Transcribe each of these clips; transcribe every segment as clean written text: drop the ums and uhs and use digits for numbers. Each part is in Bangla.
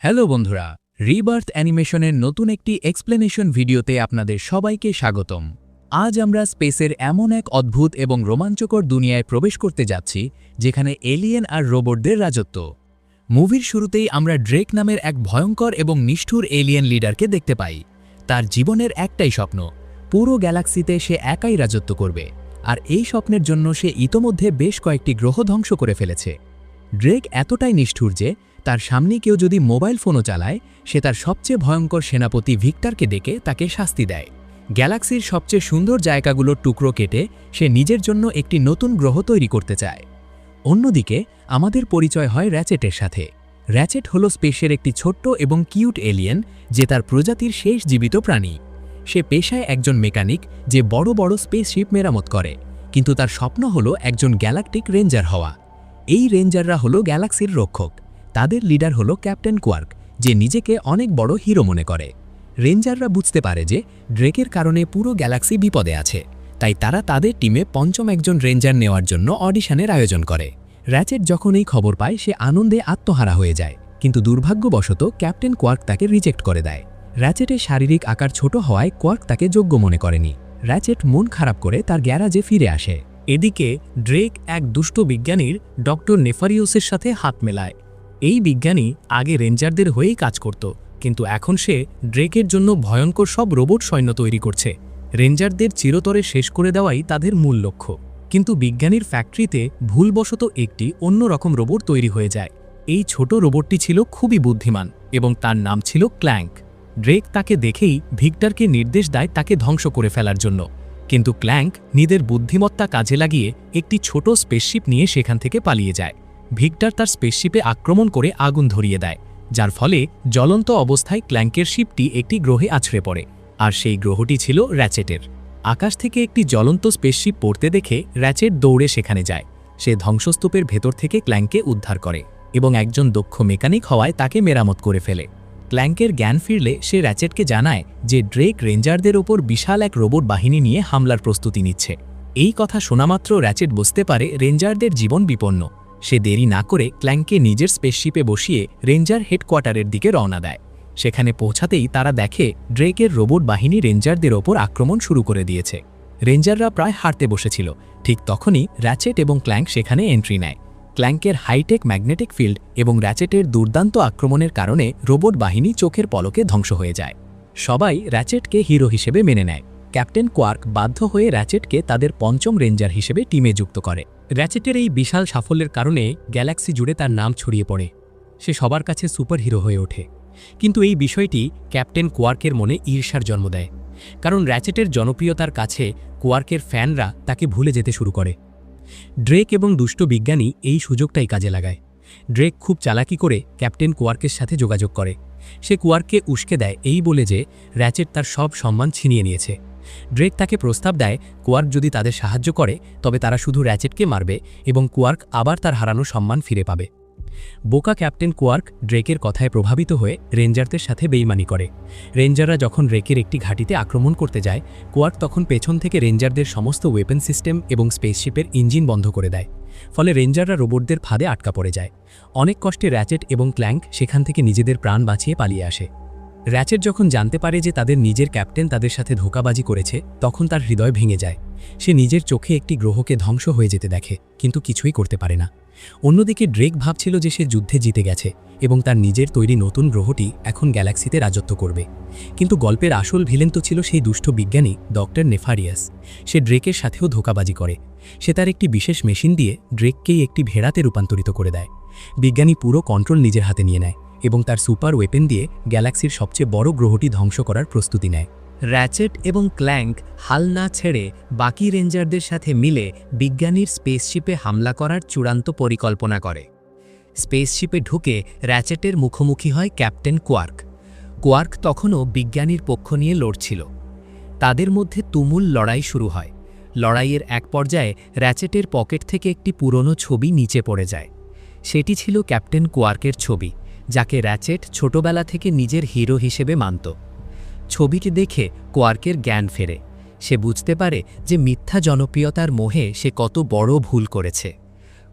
হ্যালো বন্ধুরা, রিবার্থ অ্যানিমেশনের নতুন একটি এক্সপ্লেনেশন ভিডিওতে আপনাদের সবাইকে স্বাগতম। আজ আমরা স্পেসের এমন এক অদ্ভুত এবং রোমাঞ্চকর দুনিয়ায় প্রবেশ করতে যাচ্ছি যেখানে এলিয়েন আর রোবটদের রাজত্ব। মুভির শুরুতেই আমরা ড্রেক নামের এক ভয়ঙ্কর এবং নিষ্ঠুর এলিয়েন লিডারকে দেখতে পাই। তার জীবনের একটাই স্বপ্ন, পুরো গ্যালাক্সিতে সে একাই রাজত্ব করবে, আর এই স্বপ্নের জন্য সে ইতোমধ্যে বেশ কয়েকটি গ্রহ ধ্বংস করে ফেলেছে। ড্রেক এতটাই নিষ্ঠুর যে তার সামনে কেউ যদি মোবাইল ফোনও চালায়, সে তার সবচেয়ে ভয়ঙ্কর সেনাপতি ভিক্টরকে ডেকে তাকে শাস্তি দেয়। গ্যালাক্সির সবচেয়ে সুন্দর জায়গাগুলোর টুকরো কেটে সে নিজের জন্য একটি নতুন গ্রহ তৈরি করতে চায়। অন্যদিকে আমাদের পরিচয় হয় র্যাচেটের সাথে। র্যাচেট হল স্পেসের একটি ছোট্ট এবং কিউট এলিয়েন যে তার প্রজাতির শেষ জীবিত প্রাণী। সে পেশায় একজন মেকানিক যে বড় বড় স্পেসশিপ মেরামত করে, কিন্তু তার স্বপ্ন হল একজন গ্যালাকটিক রেঞ্জার হওয়া। এই রেঞ্জাররা হলো গ্যালাক্সির রক্ষক। তাদের লিডার হলো ক্যাপ্টেন কোয়ার্ক, যে নিজেকে অনেক বড় হিরো মনে করে। রেঞ্জাররা বুঝতে পারে যে ড্রেকের কারণে পুরো গ্যালাক্সি বিপদে আছে, তাই তারা তাদের টিমে পঞ্চম একজন রেঞ্জার নেওয়ার জন্য অডিশনের আয়োজন করে। র্যাচেট যখন এই খবর পায়, সে আনন্দে আত্মহারা হয়ে যায়, কিন্তু দুর্ভাগ্যবশত ক্যাপ্টেন কোয়ার্ক তাকে রিজেক্ট করে দেয়। র্যাচেটের শারীরিক আকার ছোট হওয়ায় কোয়ার্ক তাকে যোগ্য মনে করেনি। র্যাচেট মন খারাপ করে তার গ্যারাজে ফিরে আসে। এদিকে ড্রেক এক দুষ্ট বিজ্ঞানীর ডক্টর নেফারিউসের সাথে হাত মেলায়। এই বিজ্ঞানী আগে রেঞ্জারদের হয়েই কাজ করত, কিন্তু এখন সে ড্রেকের জন্য ভয়ঙ্কর সব রোবট সৈন্য তৈরি করছে। রেঞ্জারদের চিরতরে শেষ করে দেওয়াই তাদের মূল লক্ষ্য। কিন্তু বিজ্ঞানীর ফ্যাক্টরিতে ভুলবশত একটি অন্যরকম রোবট তৈরি হয়ে যায়। এই ছোট রোবটটি ছিল খুবই বুদ্ধিমান এবং তার নাম ছিল ক্ল্যাঙ্ক। ড্রেক তাকে দেখেই ভিক্টরকে নির্দেশ দেয় তাকে ধ্বংস করে ফেলার জন্য, কিন্তু ক্ল্যাঙ্ক নিজের বুদ্ধিমত্তা কাজে লাগিয়ে একটি ছোট স্পেসশিপ নিয়ে সেখান থেকে পালিয়ে যায়। ভিক্টর তার স্পেসশিপে আক্রমণ করে আগুন ধরিয়ে দেয়, যার ফলে জ্বলন্ত অবস্থায় ক্ল্যাঙ্কের শিপটি একটি গ্রহে আছড়ে পড়ে, আর সেই গ্রহটি ছিল র্যাচেটের। আকাশ থেকে একটি জ্বলন্ত স্পেসশিপ পড়তে দেখে র্যাচেট দৌড়ে সেখানে যায়। সে ধ্বংসস্তূপের ভেতর থেকে ক্ল্যাঙ্ককে উদ্ধার করে এবং একজন দক্ষ মেকানিক হওয়ায় তাকে মেরামত করে ফেলে। ক্ল্যাঙ্কের জ্ঞান ফিরলে সে র্যাচেটকে জানায় যে ড্রেক রেঞ্জারদের ওপর বিশাল এক রোবট বাহিনী নিয়ে হামলার প্রস্তুতি নিচ্ছে। এই কথা শোনামাত্র র্যাচেট বুঝতে পারে রেঞ্জারদের জীবন বিপন্ন। সে দেরি না করে ক্ল্যাঙ্ককে নিজের স্পেসশিপে বসিয়ে রেঞ্জার হেডকোয়ার্টারের দিকে রওনা দেয়। সেখানে পৌঁছাতেই তারা দেখে ড্রেকের রোবট বাহিনী রেঞ্জারদের ওপর আক্রমণ শুরু করে দিয়েছে। রেঞ্জাররা প্রায় হারতে বসেছিল। ঠিক তখনই র্যাচেট এবং ক্ল্যাঙ্ক সেখানে এন্ট্রি নেয়। ক্ল্যাঙ্কের হাইটেক ম্যাগনেটিক ফিল্ড এবং র্যাচেটের দুর্দান্ত আক্রমণের কারণে রোবট বাহিনী চোখের পলকে ধ্বংস হয়ে যায়। সবাই র্যাচেটকে হিরো হিসেবে মেনে নেয়। ক্যাপ্টেন কোয়ার্ক বাধ্য হয়ে র্যাচেটকে তাদের পঞ্চম রেঞ্জার হিসেবে টিমে যুক্ত করে। র্যাচেটের এই বিশাল সাফল্যের কারণে গ্যালাক্সি জুড়ে তার নাম ছড়িয়ে পড়ে। সে সবার কাছে সুপার হিরো হয়ে ওঠে। কিন্তু এই বিষয়টি ক্যাপ্টেন কোয়ার্কের মনে ঈর্ষার জন্ম দেয়, কারণ র্যাচেটের জনপ্রিয়তার কাছে কোয়ার্কের ফ্যানরা তাকে ভুলে যেতে শুরু করে। ড্রেক এবং দুষ্ট বিজ্ঞানী এই সুযোগটাই কাজে লাগায়। ড্রেক খুব চালাকি করে ক্যাপ্টেন কোয়ার্কের সাথে যোগাযোগ করে। সে কোয়ার্ককে উস্কে দেয় এই বলে যে র্যাচেট তার সব সম্মান ছিনিয়ে নিয়েছে। ড্রেক তাকে প্রস্তাব দেয় কোয়ার্ক যদি তাদের সাহায্য করে তবে তারা শুধু র্যাচেটকে মারবে এবং কোয়ার্ক আবার তার হারানো সম্মান ফিরে পাবে। বোকা ক্যাপ্টেন কোয়ার্ক ড্রেকের কথায় প্রভাবিত হয়ে রেঞ্জারদের সাথে বেইমানি করে। রেঞ্জাররা যখন ড্রেকের একটি ঘাঁটিতে আক্রমণ করতে যায়, কোয়ার্ক তখন পেছন থেকে রেঞ্জারদের সমস্ত ওয়েপন সিস্টেম এবং স্পেসশিপের ইঞ্জিন বন্ধ করে দেয়। ফলে রেঞ্জাররা রোবটদের ফাঁদে আটকা পড়ে যায়। অনেক কষ্টে র্যাচেট এবং ক্ল্যাঙ্ক সেখান থেকে নিজেদের প্রাণ বাঁচিয়ে পালিয়ে আসে। র্যাচেট যখন জানতে পারে যে তাদের নিজের ক্যাপ্টেন তাদের সাথে ধোঁকাবাজি করেছে, তখন তার হৃদয় ভেঙে যায়। সে নিজের চোখে একটি গ্রহকে ধ্বংস হয়ে যেতে দেখে, কিন্তু কিছুই করতে পারে না। অন্যদিকে ড্রেক ভাবছিল যে সে যুদ্ধে জিতে গেছে এবং তার নিজের তৈরি নতুন গ্রহটি এখন গ্যালাক্সিতে রাজত্ব করবে। কিন্তু গল্পের আসল ভিলেন তো ছিল সেই দুষ্ট বিজ্ঞানী ডক্টর নেফারিয়াস। সে ড্রেকের সাথেও ধোঁকাবাজি করে। সে তার একটি বিশেষ মেশিন দিয়ে ড্রেককেই একটি ভেড়াতে রূপান্তরিত করে দেয়। বিজ্ঞানী পুরো কন্ট্রোল নিজের হাতে নিয়ে নেয় এবং তার সুপার ওয়েপেন দিয়ে গ্যালাক্সির সবচেয়ে বড় গ্রহটি ধ্বংস করার প্রস্তুতি নেয়। র্যাচেট এবং ক্ল্যাঙ্ক হাল না ছেড়ে বাকি রেঞ্জারদের সাথে মিলে বিজ্ঞানীর স্পেসশিপে হামলা করার চূড়ান্ত পরিকল্পনা করে। স্পেসশিপে ঢুকে র্যাচেটের মুখোমুখি হয় ক্যাপ্টেন কোয়ার্ক। কোয়ার্ক তখনও বিজ্ঞানীর পক্ষ নিয়ে লড়ছিল। তাদের মধ্যে তুমুল লড়াই শুরু হয়। লড়াইয়ের এক পর্যায়ে র্যাচেটের পকেট থেকে একটি পুরনো ছবি নিচে পড়ে যায়। সেটি ছিল ক্যাপ্টেন কোয়ার্কের ছবি, যাকে র্যাচেট ছোটবেলা থেকে নিজের হিরো হিসেবে মানত। ছবিটি দেখে কোয়ার্কের জ্ঞান ফেরে। সে বুঝতে পারে যে মিথ্যা জনপ্রিয়তার মোহে সে কত বড় ভুল করেছে।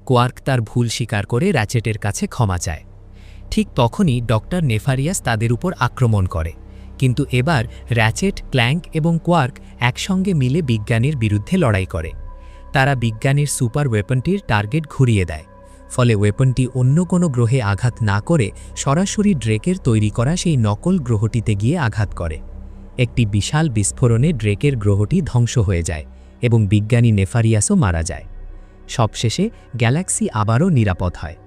কোয়ার্ক তার ভুল স্বীকার করে র্যাচেটের কাছে ক্ষমা চায়। ঠিক তখনই ডক্টর নেফারিয়াস তাদের উপর আক্রমণ করে, কিন্তু এবার র্যাচেট, ক্ল্যাঙ্ক এবং কোয়ার্ক একসঙ্গে মিলে বিজ্ঞানীর বিরুদ্ধে লড়াই করে। তারা বিজ্ঞানীর সুপার ওয়েপনটির টার্গেট ঘুরিয়ে দেয়, ফলে ওয়েপনটি অন্য কোনো গ্রহে আঘাত না করে সরাসরি ড্রেকের তৈরি করা সেই নকল গ্রহটিতে গিয়ে আঘাত করে। একটি বিশাল বিস্ফোরণে ড্রেকের গ্রহটি ধ্বংস হয়ে যায় এবং বিজ্ঞানী নেফারিয়াসও মারা যায়। সবশেষে গ্যালাক্সি আবারও নিরাপদ হয়।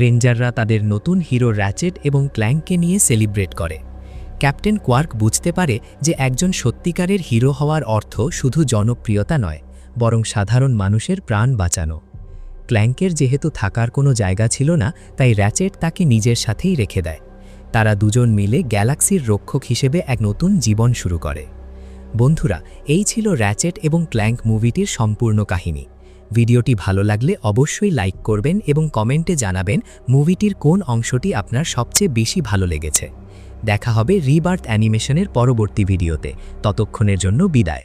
রেঞ্জাররা তাদের নতুন হিরো র্যাচেট এবং ক্ল্যাঙ্ককে নিয়ে সেলিব্রেট করে। ক্যাপ্টেন কোয়ার্ক বুঝতে পারে যে একজন সত্যিকারের হিরো হওয়ার অর্থ শুধু জনপ্রিয়তা নয়, বরং সাধারণ মানুষের প্রাণ বাঁচানো। ক্ল্যাঙ্কের যেহেতু থাকার কোনো জায়গা ছিল না, তাই র্যাচেট তাকে নিজের সাথেই রেখে দেয়। তারা দুজন মিলে গ্যালাক্সির রক্ষক হিসেবে এক নতুন জীবন শুরু করে। বন্ধুরা, এই ছিল র্যাচেট এবং ক্ল্যাঙ্ক মুভিটির সম্পূর্ণ কাহিনী। ভিডিওটি ভালো লাগলে অবশ্যই লাইক করবেন এবং কমেন্টে জানাবেন মুভিটির কোন অংশটি আপনার সবচেয়ে বেশি ভালো লেগেছে। দেখা হবে রিবার্থ অ্যানিমেশনের পরবর্তী ভিডিওতে। ততক্ষণের জন্য বিদায়।